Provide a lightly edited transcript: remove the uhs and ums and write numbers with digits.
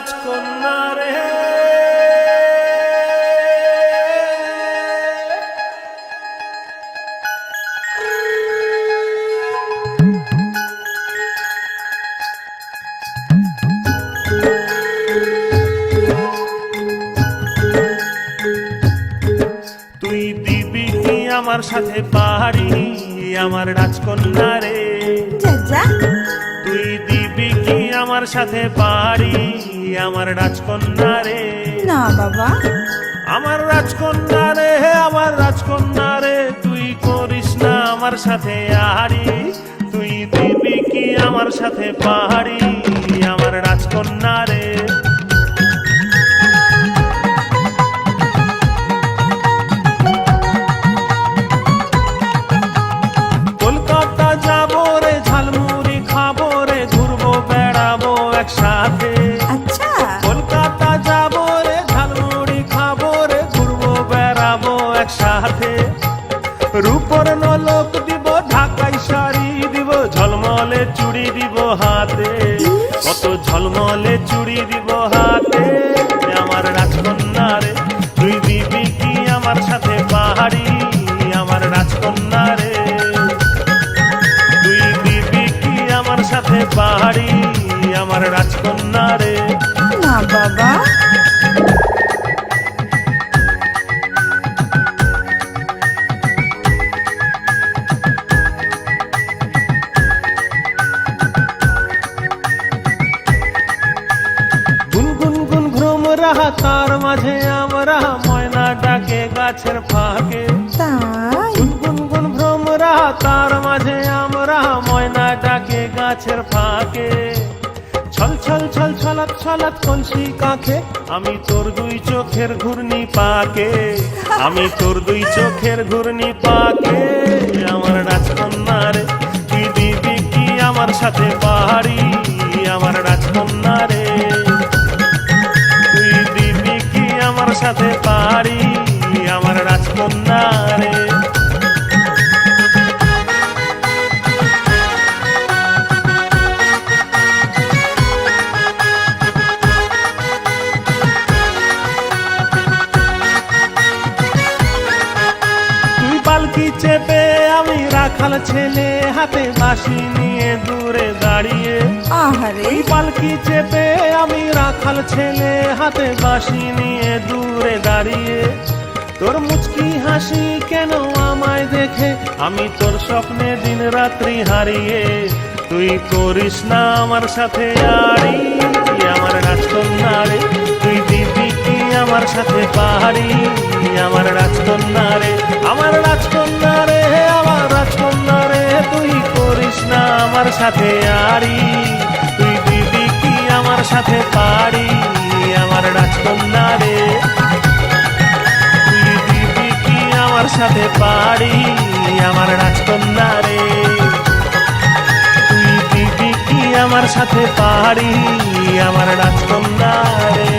রাজকন্যা রে। তুই দিবি কি আমার সাথে পাহাড়ি আমার রাজকন্যা রে? তুই দিবি কি আমার সাথে পাহাড়ি আমার রাজকন্যা রে? না বাবা, আমার রাজকন্যা রে, আমার রাজকন্যা রে, তুই করিস না আমার সাথে আহারি। তুই দিবি কি আমার সাথে পাহাড়ি আমার রাজকন্যা রে? কলকাতা যাবো রে, ঝালমুড়ি খাবো রে, ঘুরবো বেড়াবো একসাথে। আচ্ছা কলকাতা যাবো রে, ঝালমুড়ি খাবো রে, ঘুরবো বেড়াবো একসাথে। রূপর নলক দিব, ঢাকাই শাড়ি দিব, ঝলমলে চুড়ি দিব হাতে, কত ঝলমলে চুড়ি দিব হাতে। আমার রাজকন্যা রে, তুই দিবি কি আমার সাথে পাহাড়ি আমার রাজকন্যা রে? তুই দিবি কি আমার সাথে পাহাড়ি আমার রাজকন্যা রে? না বাবা, গুনগুন গুন ভ্রম রাহা, তার মাঝে আমরা ময়না ডাকে গাছের ফাঁকে। তাই গুনগুন গুন ভ্রম রাহা, তার মাঝে আমরা ময়না ডাকে গাছের ফাঁকে। ছল ছল ছল ছলাৎ ছলাৎ কলসি কাঁখে, আমি তোর দুই চোখের ঘূর্ণি পাকে, আমি তোর দুই চোখের ঘূর্ণি পাকে। আমার রাজকন্যা রে, তুই দিবি কি আমার সাথে পাহাড়ি আমার রাজকন্যা রে? তুই দিবি কি আমার সাথে পাহাড়ি আমার রাজকন্যা রে? তুই পালকি চেপে, আমি রাখাল ছেলে, হাতে বাঁশি নিয়ে দূরে দাঁড়িয়ে। আহারে তুই পালকি চেপে, আমি রাখাল ছেলে, হাতে বাঁশি নিয়ে দূরে দাঁড়িয়ে। তোর মুচকি হাসি কেন আমায় দেখে, আমি তোর স্বপ্নে দিন রাত্রি হারিয়ে। তুই করিস না আমার সাথে আড়ি আমার রাজকন্যা রে, তুই দিবি কি আমার সাথে পাহাড়ি আমার রাজকন্যা রে? আমার রাজকন্যা রে, আমার রাজকন্যা রে, তুই করিস না আমার সাথে আড়ি। তুই দিবি কি আমার সাথে পাহাড়ি আমার রাজকন্যা রে? তুই দিবি কি আমার সাথে পাহাড়ি আমার রাজকন্যা রে? তুই দিবি কি আমার সাথে পাহাড়ি আমার রাজকন্যা রে?